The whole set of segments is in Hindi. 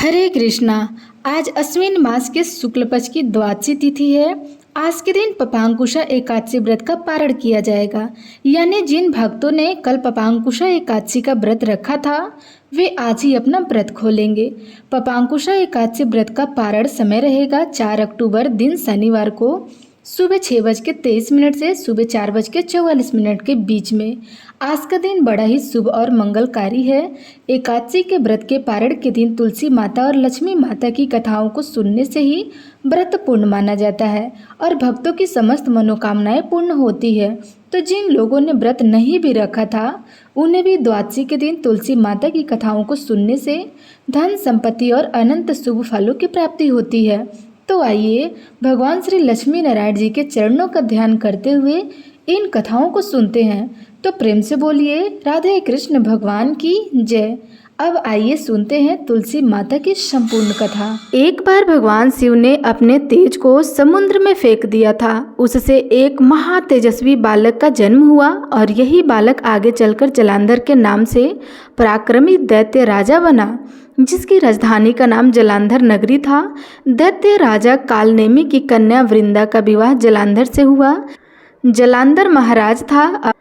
हरे कृष्णा। आज अश्विन मास के शुक्ल पक्ष की द्वादशी तिथि है। आज के दिन पपांकुशा एकादशी व्रत का पारण किया जाएगा। यानी जिन भक्तों ने कल पपांकुशा एकादशी का व्रत रखा था वे आज ही अपना व्रत खोलेंगे। पपांकुशा एकादशी व्रत का पारण समय रहेगा 4 अक्टूबर दिन शनिवार को सुबह 6:23 से सुबह 4:44 के बीच में। आज का दिन बड़ा ही शुभ और मंगलकारी है। एकादशी के व्रत के पारण के दिन तुलसी माता और लक्ष्मी माता की कथाओं को सुनने से ही व्रत पूर्ण माना जाता है और भक्तों की समस्त मनोकामनाएं पूर्ण होती है। तो जिन लोगों ने व्रत नहीं भी रखा था उन्हें भी द्वादशी के दिन तुलसी माता की कथाओं को सुनने से धन संपत्ति और अनंत शुभ फलों की प्राप्ति होती है। तो आइए भगवान श्री लक्ष्मी नारायण जी के चरणों का ध्यान करते हुए इन कथाओं को सुनते हैं। तो प्रेम से बोलिए राधे कृष्ण भगवान की जय। अब आइए सुनते हैं तुलसी माता की संपूर्ण कथा। एक बार भगवान शिव ने अपने तेज को समुद्र में फेंक दिया था। उससे एक महा तेजस्वी बालक का जन्म हुआ और यही बालक आगे चलकर जलांधर के नाम से पराक्रमी दैत्य राजा बना, जिसकी राजधानी का नाम जलांधर नगरी था। दैत्य राजा कालनेमी की कन्या वृंदा का विवाह जलांधर से हुआ। जलांधर महाराज था।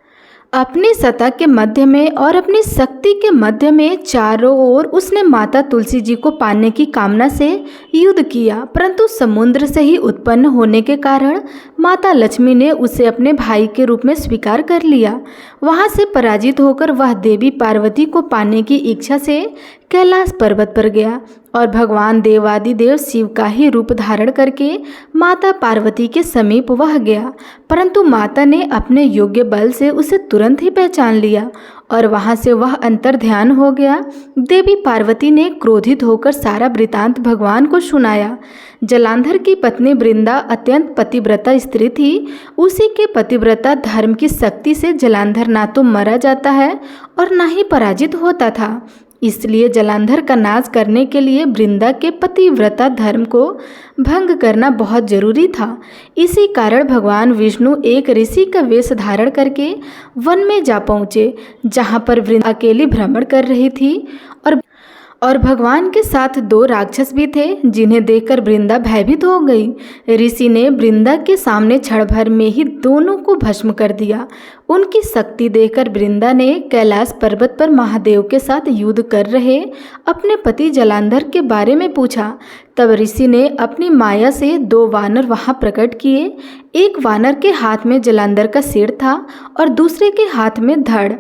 अपनी सत्ता के मध्य में और अपनी शक्ति के मध्य में चारों ओर उसने माता तुलसी जी को पाने की कामना से युद्ध किया, परंतु समुद्र से ही उत्पन्न होने के कारण माता लक्ष्मी ने उसे अपने भाई के रूप में स्वीकार कर लिया। वहां से पराजित होकर वह देवी पार्वती को पाने की इच्छा से कैलाश पर्वत पर गया और भगवान देवादिदेव शिव का ही रूप धारण करके माता पार्वती के समीप वह गया, परंतु माता ने अपने योग्य बल से उसे तुरंत ही पहचान लिया और वहां से वह अंतर ध्यान हो गया। देवी पार्वती ने क्रोधित होकर सारा वृतांत भगवान को सुनाया। जलांधर की पत्नी वृंदा अत्यंत पतिव्रता स्त्री थी। उसी के पतिव्रता धर्म की शक्ति से जलांधर ना तो मरा जाता है और ना ही पराजित होता था। इसलिए जलांधर का नाश करने के लिए वृंदा के पतिव्रता धर्म को भंग करना बहुत जरूरी था। इसी कारण भगवान विष्णु एक ऋषि का वेश धारण करके वन में जा पहुँचे, जहाँ पर वृंदा अकेली भ्रमण कर रही थी और भगवान के साथ 2 राक्षस भी थे, जिन्हें देखकर वृंदा भयभीत हो गई। ऋषि ने वृंदा के सामने क्षण भर में ही दोनों को भस्म कर दिया। उनकी शक्ति देखकर वृंदा ने कैलाश पर्वत पर महादेव के साथ युद्ध कर रहे अपने पति जलांधर के बारे में पूछा। तब ऋषि ने अपनी माया से 2 वानर वहां प्रकट किए। एक वानर के हाथ में जलांधर का सिर था और दूसरे के हाथ में धड़।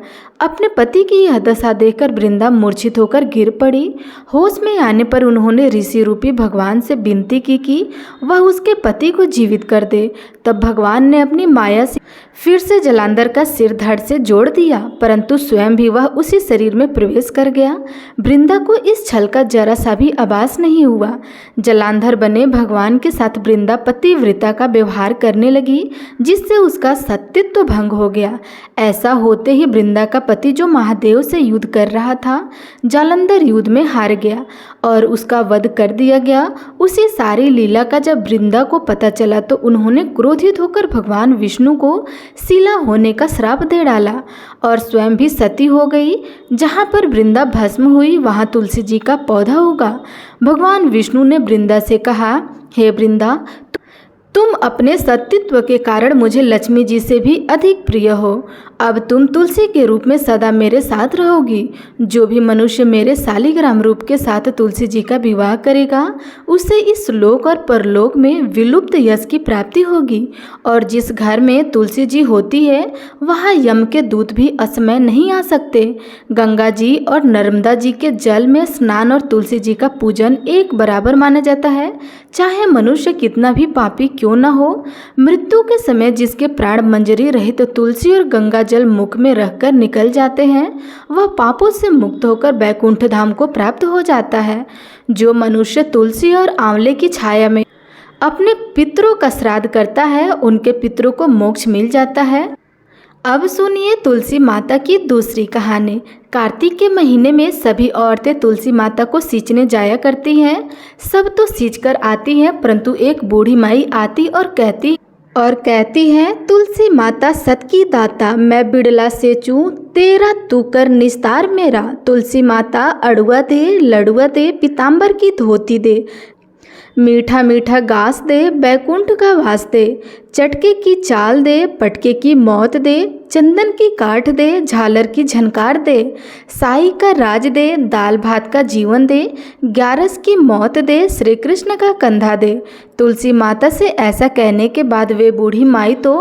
अपने पति की यह दशा देखकर वृंदा मूर्छित होकर गिर पड़ी। होश में आने पर उन्होंने ऋषि रूपी भगवान से विनती की कि वह उसके पति को जीवित कर दे। तब भगवान ने अपनी माया से फिर से जलांधर का सिर धड़ से जोड़ दिया, परंतु स्वयं भी वह उसी शरीर में प्रवेश कर गया। वृंदा को इस छल का जरा सा भी आभास नहीं हुआ। जलांधर बने भगवान के साथ वृंदा पतिव्रता का व्यवहार करने लगी, जिससे उसका सतीत्व भंग हो गया। ऐसा होते ही वृंदा का पति जो महादेव से युद्ध कर रहा था, जालंधर युद्ध में हार गया और उसका वध कर दिया गया। उसी सारी लीला का जब वृंदा को पता चला तो उन्होंने क्रोधित होकर भगवान विष्णु को शिला होने का श्राप दे डाला और स्वयं भी सती हो गई। जहाँ पर वृंदा भस्म हुई वहाँ तुलसी जी का पौधा उगा। भगवान विष्णु ने वृंदा से कहा, हे वृंदा, तुम अपने सतीत्व के कारण मुझे लक्ष्मी जी से भी अधिक प्रिय हो। अब तुम तुलसी के रूप में सदा मेरे साथ रहोगी। जो भी मनुष्य मेरे शालिग्राम रूप के साथ तुलसी जी का विवाह करेगा उसे इस लोक और परलोक में विलुप्त यश की प्राप्ति होगी। और जिस घर में तुलसी जी होती है वहाँ यम के दूत भी असमय नहीं आ सकते। गंगा जी और नर्मदा जी के जल में स्नान और तुलसी जी का पूजन एक बराबर माना जाता है, चाहे मनुष्य कितना भी पापी क्यों न हो। मृत्यु के समय जिसके प्राण मंजरी रहित तो तुलसी और गंगा जल मुख में रखकर निकल जाते हैं, वह पापों से मुक्त होकर वैकुंठ धाम को प्राप्त हो जाता है। जो मनुष्य तुलसी और आंवले की छाया में अपने पितरों का श्राद्ध करता है उनके पितरों को मोक्ष मिल जाता है। अब सुनिए तुलसी माता की दूसरी कहानी। कार्तिक के महीने में सभी औरतें तुलसी माता को सींचने जाया करती हैं। सब तो सींच कर आती हैं, परंतु एक बूढ़ी माई आती और कहती, और कहती हैं, तुलसी माता सत की दाता, मैं बिड़ला से चूं तेरा तू कर निस्तार मेरा। तुलसी माता अड़ुआ दे, लड़ुआ दे, पीताम्बर की धोती दे, मीठा मीठा गास दे, बैकुंठ का वास दे, चटके की चाल दे, पटके की मौत दे, चंदन की काठ दे, झालर की झनकार दे, साई का राज दे, दाल भात का जीवन दे, ग्यारस की मौत दे, श्री कृष्ण का कंधा दे। तुलसी माता से ऐसा कहने के बाद वे बूढ़ी माई तो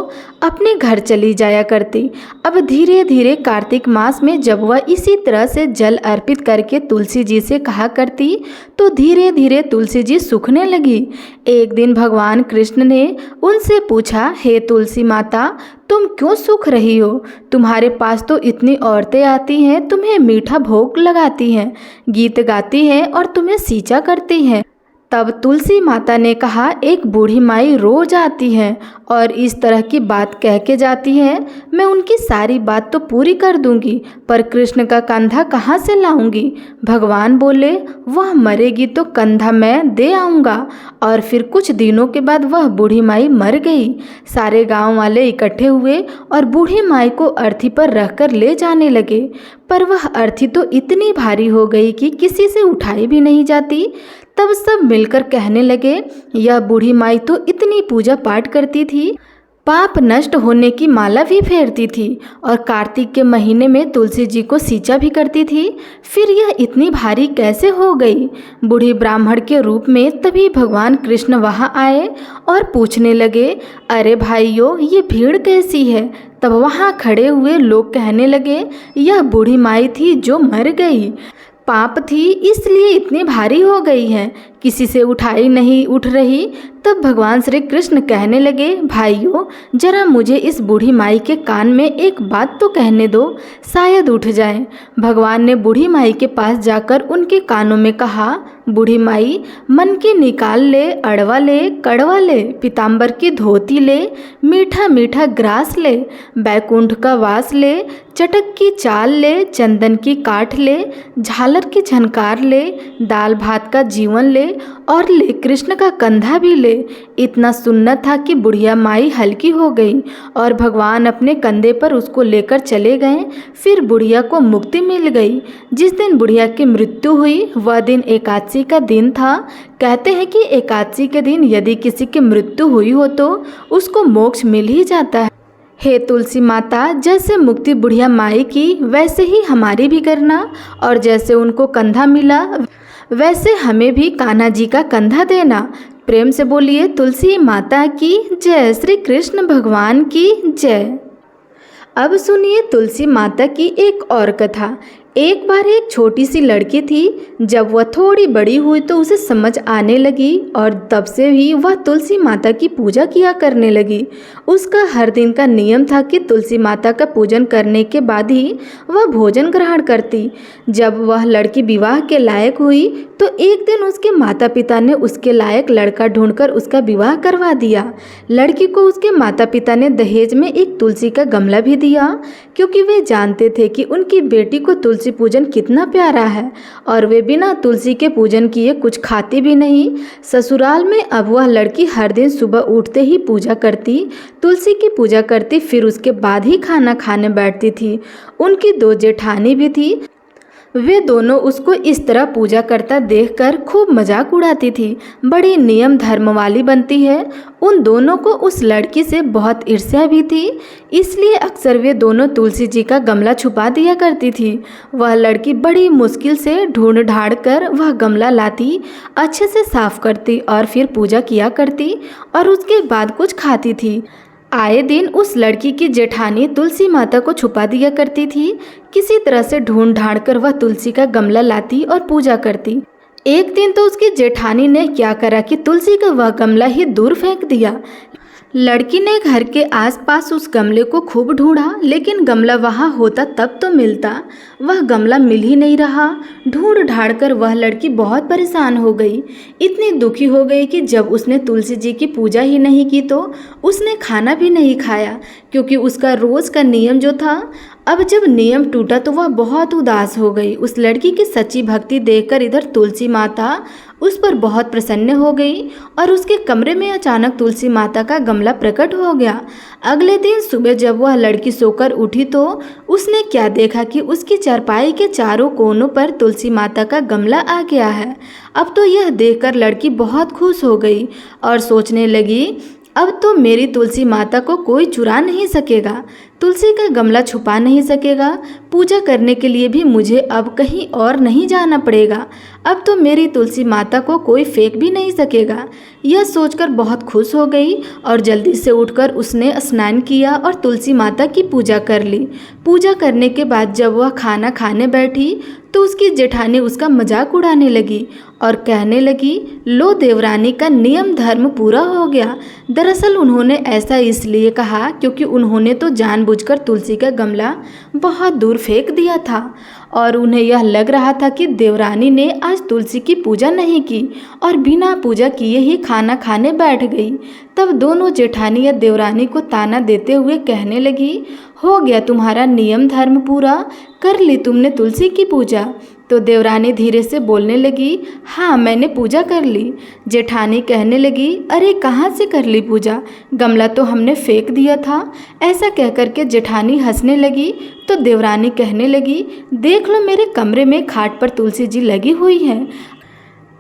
अपने घर चली जाया करती। अब धीरे धीरे कार्तिक मास में जब वह इसी तरह से जल अर्पित करके तुलसी जी से कहा करती तो धीरे धीरे तुलसी जी सूखने लगी। एक दिन भगवान कृष्ण ने उनसे पूछा, हे तुलसी माता, तुम क्यों सूख रही हो? तुम्हारे पास तो इतनी औरतें आती हैं, तुम्हें मीठा भोग लगाती हैं, गीत गाती हैं और तुम्हें सींचा करती हैं। तब तुलसी माता ने कहा, एक बूढ़ी माई रोज आती हैं और इस तरह की बात कह के जाती हैं। मैं उनकी सारी बात तो पूरी कर दूंगी, पर कृष्ण का कंधा कहाँ से लाऊंगी? भगवान बोले, वह मरेगी तो कंधा मैं दे आऊँगा। और फिर कुछ दिनों के बाद वह बूढ़ी माई मर गई। सारे गांव वाले इकट्ठे हुए और बूढ़ी माई को अर्थी पर रखकर ले जाने लगे, पर वह अर्थी तो इतनी भारी हो गई कि किसी से उठाई भी नहीं जाती। तब सब मिलकर कहने लगे, यह बूढ़ी माई तो इतनी पूजा पाठ करती थी, पाप नष्ट होने की माला भी फेरती थी और कार्तिक के महीने में तुलसी जी को सींचा भी करती थी, फिर यह इतनी भारी कैसे हो गई? बूढ़ी ब्राह्मण के रूप में तभी भगवान कृष्ण वहाँ आए और पूछने लगे, अरे भाइयों, ये भीड़ कैसी है? तब वहाँ खड़े हुए लोग कहने लगे, यह बूढ़ी माई थी जो मर गई, पाप थी इसलिए इतनी भारी हो गई है, किसी से उठाई नहीं उठ रही। तब भगवान श्री कृष्ण कहने लगे, भाइयों, जरा मुझे इस बूढ़ी माई के कान में एक बात तो कहने दो, शायद उठ जाए। भगवान ने बूढ़ी माई के पास जाकर उनके कानों में कहा, बूढ़ी माई, मन की निकाल ले, अड़वा ले, कड़वा ले, पीताम्बर की धोती ले, मीठा मीठा ग्रास ले, बैकुंठ का वास ले, चटक की चाल ले, चंदन की काठ ले, झालर की झनकार ले, दाल भात का जीवन ले और ले कृष्ण का कंधा भी ले। इतना सुनना था कि बुढ़िया माई हल्की हो गई और भगवान अपने कंधे पर उसको लेकर चले गए। फिर बुढ़िया को मुक्ति मिल गई। जिस दिन बुढ़िया की मृत्यु हुई वह दिन एकादशी का दिन था। कहते हैं कि एकादशी के दिन यदि किसी की मृत्यु हुई हो तो उसको मोक्ष मिल ही जाता है। हे तुलसी माता, जैसे मुक्ति बुढ़िया माई की वैसे ही हमारी भी करना, और जैसे उनको कंधा मिला वैसे हमें भी कान्हा जी का कंधा देना। प्रेम से बोलिए तुलसी माता की जय, श्री कृष्ण भगवान की जय। अब सुनिए तुलसी माता की एक और कथा। एक बार एक छोटी सी लड़की थी। जब वह थोड़ी बड़ी हुई तो उसे समझ आने लगी और तब से ही वह तुलसी माता की पूजा किया करने लगी। उसका हर दिन का नियम था कि तुलसी माता का पूजन करने के बाद ही वह भोजन ग्रहण करती। जब वह लड़की विवाह के लायक हुई तो एक दिन उसके माता पिता ने उसके लायक लड़का ढूंढकर उसका विवाह करवा दिया। लड़की को उसके माता पिता ने दहेज में एक तुलसी का गमला भी दिया, क्योंकि वे जानते थे कि उनकी बेटी को तुलसी पूजन कितना प्यारा है और वे बिना तुलसी के पूजन किए कुछ खाती भी नहीं। ससुराल में अब वह लड़की हर दिन सुबह उठते ही पूजा करती, तुलसी की पूजा करती, फिर उसके बाद ही खाना खाने बैठती थी। उनकी 2 जेठानी भी थी। वे दोनों उसको इस तरह पूजा करता देखकर खूब मजाक उड़ाती थी। बड़ी नियम धर्म वाली बनती है। उन दोनों को उस लड़की से बहुत ईर्ष्या भी थी, इसलिए अक्सर वे दोनों तुलसी जी का गमला छुपा दिया करती थी। वह लड़की बड़ी मुश्किल से ढूंढ ढाड़ कर वह गमला लाती, अच्छे से साफ करती और फिर पूजा किया करती और उसके बाद कुछ खाती थी। आए दिन उस लड़की की जेठानी तुलसी माता को छुपा दिया करती थी। किसी तरह से ढूंढ ढांड कर वह तुलसी का गमला लाती और पूजा करती। एक दिन तो उसकी जेठानी ने क्या करा कि तुलसी का वह गमला ही दूर फेंक दिया। लड़की ने घर के आसपास उस गमले को खूब ढूंढा, लेकिन गमला वहाँ होता तब तो मिलता, वह गमला मिल ही नहीं रहा। ढूंढ ढाड़ कर वह लड़की बहुत परेशान हो गई। इतनी दुखी हो गई कि जब उसने तुलसी जी की पूजा ही नहीं की तो उसने खाना भी नहीं खाया, क्योंकि उसका रोज़ का नियम जो था अब जब नियम टूटा तो वह बहुत उदास हो गई। उस लड़की की सच्ची भक्ति देखकर इधर तुलसी माता उस पर बहुत प्रसन्न हो गई और उसके कमरे में अचानक तुलसी माता का गमला प्रकट हो गया। अगले दिन सुबह जब वह लड़की सोकर उठी तो उसने क्या देखा कि उसकी चारपाई के चारों कोनों पर तुलसी माता का गमला आ गया है। अब तो यह देखकर लड़की बहुत खुश हो गई और सोचने लगी, अब तो मेरी तुलसी माता को कोई चुरा नहीं सकेगा, तुलसी का गमला छुपा नहीं सकेगा, पूजा करने के लिए भी मुझे अब कहीं और नहीं जाना पड़ेगा, अब तो मेरी तुलसी माता को कोई फेंक भी नहीं सकेगा। यह सोचकर बहुत खुश हो गई और जल्दी से उठकर उसने स्नान किया और तुलसी माता की पूजा कर ली। पूजा करने के बाद जब वह खाना खाने बैठी तो उसकी जेठानी उसका मजाक उड़ाने लगी और कहने लगी, लो देवरानी का नियम धर्म पूरा हो गया। दरअसल उन्होंने ऐसा इसलिए कहा क्योंकि उन्होंने तो जानबूझकर तुलसी का गमला बहुत दूर फेंक दिया था और उन्हें यह लग रहा था कि देवरानी ने आज तुलसी की पूजा नहीं की और बिना पूजा किए ही खाना खाने बैठ गई। तब दोनों जेठानी या देवरानी को ताना देते हुए कहने लगी, हो गया तुम्हारा नियम धर्म पूरा, कर ली तुमने तुलसी की पूजा। तो देवरानी धीरे से बोलने लगी, हाँ मैंने पूजा कर ली। जेठानी कहने लगी, अरे कहाँ से कर ली पूजा, गमला तो हमने फेंक दिया था। ऐसा कहकर के जेठानी हंसने लगी तो देवरानी कहने लगी, देख लो मेरे कमरे में खाट पर तुलसी जी लगी हुई है।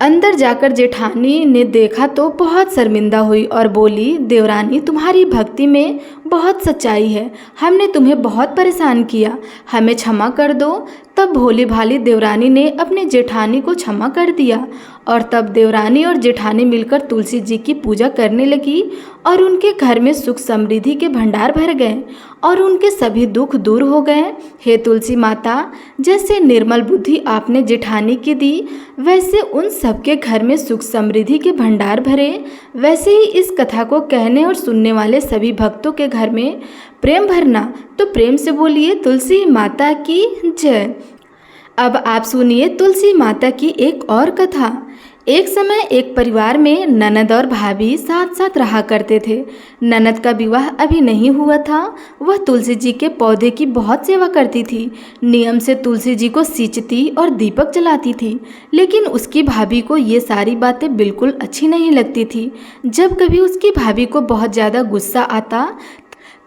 अंदर जाकर जेठानी ने देखा तो बहुत शर्मिंदा हुई और बोली, देवरानी तुम्हारी भक्ति में बहुत सच्चाई है, हमने तुम्हें बहुत परेशान किया, हमें क्षमा कर दो। तब भोली भाली देवरानी ने अपने जेठानी को क्षमा कर दिया और तब देवरानी और जेठानी मिलकर तुलसी जी की पूजा करने लगी और उनके घर में सुख समृद्धि के भंडार भर गए और उनके सभी दुख दूर हो गए। हे तुलसी माता, जैसे निर्मल बुद्धि आपने जेठानी की दी वैसे उन सबके घर में सुख समृद्धि के भंडार भरे, वैसे ही इस कथा को कहने और सुनने वाले सभी भक्तों के घर में प्रेम भरना। तो प्रेम से बोलिए तुलसी माता की जय। अब आप सुनिए तुलसी माता की एक और कथा। एक समय एक परिवार में ननद और भाभी साथ साथ रहा करते थे। ननद का विवाह अभी नहीं हुआ था। वह तुलसी जी के पौधे की बहुत सेवा करती थी, नियम से तुलसी जी को सींचती और दीपक जलाती थी। लेकिन उसकी भाभी को ये सारी बातें बिल्कुल अच्छी नहीं लगती थी। जब कभी उसकी भाभी को बहुत ज़्यादा गुस्सा आता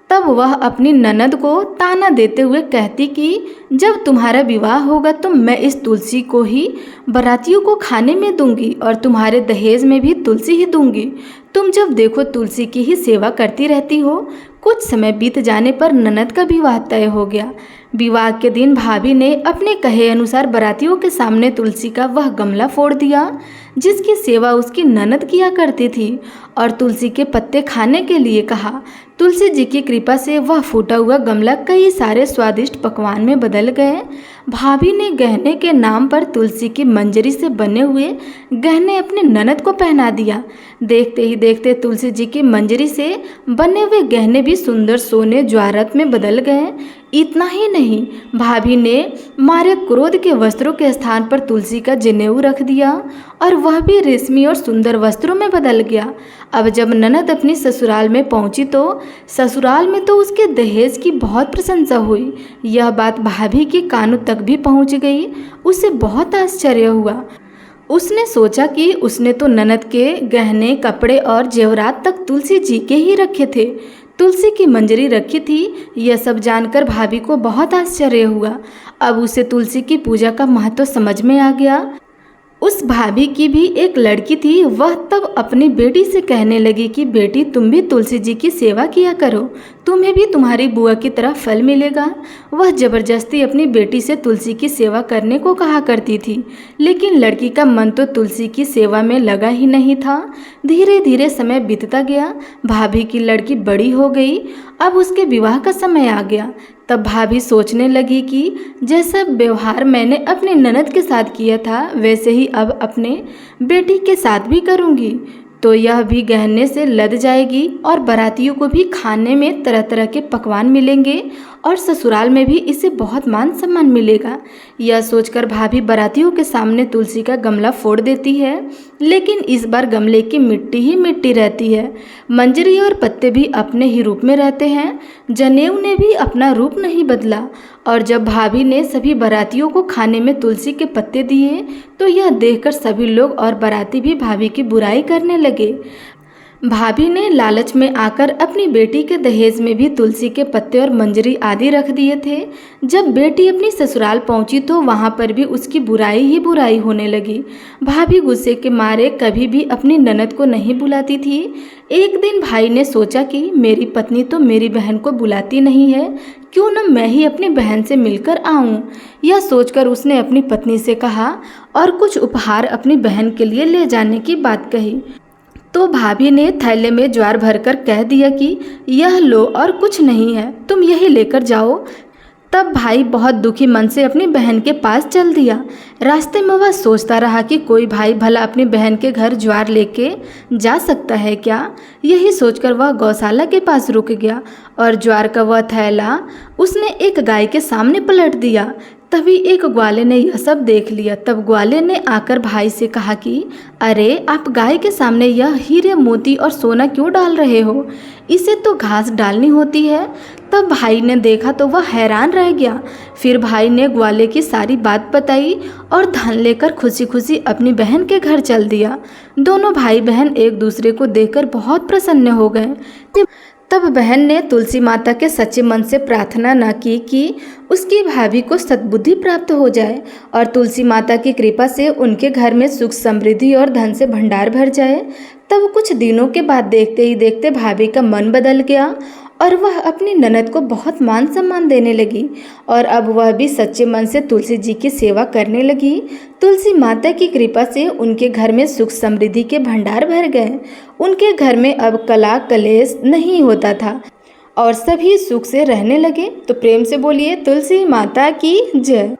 तब वह अपनी ननद को ताना देते हुए कहती कि जब तुम्हारा विवाह होगा तो मैं इस तुलसी को ही बारातियों को खाने में दूंगी और तुम्हारे दहेज में भी तुलसी ही दूंगी। तुम जब देखो तुलसी की ही सेवा करती रहती हो। कुछ समय बीत जाने पर ननद का विवाह तय हो गया। विवाह के दिन भाभी ने अपने कहे अनुसार बारातियों के सामने तुलसी का वह गमला फोड़ दिया जिसकी सेवा उसकी ननद किया करती थी और तुलसी के पत्ते खाने के लिए कहा। तुलसी जी की कृपा से वह फूटा हुआ गमला कई सारे स्वादिष्ट पकवान में बदल गए। भाभी ने गहने के नाम पर तुलसी की मंजरी से बने हुए गहने अपने ननद को पहना दिया। देखते ही देखते तुलसी जी की मंजरी से बने हुए गहने भी सुंदर सोने ज्वारत में बदल गए। इतना ही नहीं, भाभी ने मारे क्रोध के वस्त्रों के स्थान पर तुलसी का जनेऊ रख दिया और वह भी रेशमी और सुंदर वस्त्रों में बदल गया। अब जब ननद अपनी ससुराल में पहुंची तो ससुराल में तो उसके दहेज की बहुत प्रशंसा हुई। यह बात भाभी के कानों तक भी पहुंच गई। उसे बहुत आश्चर्य हुआ। उसने सोचा कि उसने तो ननद के गहने कपड़े और जेवरात तक तुलसी जी के ही रखे थे, तुलसी की मंजरी रखी थी। यह सब जानकर भाभी को बहुत आश्चर्य हुआ। अब उसे तुलसी की पूजा का महत्व समझ में आ गया। उस भाभी की भी एक लड़की थी। वह तब अपनी बेटी से कहने लगी कि बेटी तुम भी तुलसी जी की सेवा किया करो, तुम्हें भी तुम्हारी बुआ की तरह फल मिलेगा। वह जबरदस्ती अपनी बेटी से तुलसी की सेवा करने को कहा करती थी, लेकिन लड़की का मन तो तुलसी की सेवा में लगा ही नहीं था। धीरे धीरे समय बीतता गया। भाभी की लड़की बड़ी हो गई। अब उसके विवाह का समय आ गया। तब भाभी सोचने लगी कि जैसा व्यवहार मैंने अपने ननद के साथ किया था वैसे ही अब अपने बेटी के साथ भी करूँगी, तो यह भी गहने से लद जाएगी और बारातियों को भी खाने में तरह तरह के पकवान मिलेंगे और ससुराल में भी इसे बहुत मान सम्मान मिलेगा। यह सोचकर भाभी बारातियों के सामने तुलसी का गमला फोड़ देती है, लेकिन इस बार गमले की मिट्टी ही मिट्टी रहती है। मंजरी और पत्ते भी अपने ही रूप में रहते हैं। जनेऊ ने भी अपना रूप नहीं बदला। और जब भाभी ने सभी बारातियों को खाने में तुलसी के पत्ते दिए तो यह देखकर सभी लोग और बाराती भी भाभी की बुराई करने लगे। भाभी ने लालच में आकर अपनी बेटी के दहेज में भी तुलसी के पत्ते और मंजरी आदि रख दिए थे। जब बेटी अपनी ससुराल पहुंची तो वहां पर भी उसकी बुराई ही बुराई होने लगी। भाभी गुस्से के मारे कभी भी अपनी ननद को नहीं बुलाती थी। एक दिन भाई ने सोचा कि मेरी पत्नी तो मेरी बहन को बुलाती नहीं है, क्यों न मैं ही अपनी बहन से मिलकर आऊं। यह सोचकर उसने अपनी पत्नी से कहा और कुछ उपहार अपनी बहन के लिए ले जाने की बात कही। तो भाभी ने थैले में ज्वार भरकर कह दिया कि यह लो और कुछ नहीं है, तुम यही लेकर जाओ। तब भाई बहुत दुखी मन से अपनी बहन के पास चल दिया। रास्ते में वह सोचता रहा कि कोई भाई भला अपनी बहन के घर ज्वार लेके जा सकता है क्या। यही सोचकर वह गौशाला के पास रुक गया और ज्वार का वह थैला उसने एक गाय के सामने पलट दिया। तभी एक ग्वाले ने यह सब देख लिया। तब ग्वाले ने आकर भाई से कहा कि अरे आप गाय के सामने यह हीरे मोती और सोना क्यों डाल रहे हो, इसे तो घास डालनी होती है। तब भाई ने देखा तो वह हैरान रह गया। फिर भाई ने ग्वाले की सारी बात बताई और धन लेकर खुशी खुशी अपनी बहन के घर चल दिया। दोनों भाई बहन एक दूसरे को देखकर बहुत प्रसन्न हो गए। तब बहन ने तुलसी माता के सच्चे मन से प्रार्थना न की कि उसकी भाभी को सद्बुद्धि प्राप्त हो जाए और तुलसी माता की कृपा से उनके घर में सुख समृद्धि और धन से भंडार भर जाए। तब कुछ दिनों के बाद देखते ही देखते भाभी का मन बदल गया और वह अपनी ननद को बहुत मान सम्मान देने लगी और अब वह भी सच्चे मन से तुलसी जी की सेवा करने लगी। तुलसी माता की कृपा से उनके घर में सुख समृद्धि के भंडार भर गए। उनके घर में अब कला कलेश नहीं होता था और सभी सुख से रहने लगे। तो प्रेम से बोलिए तुलसी माता की जय।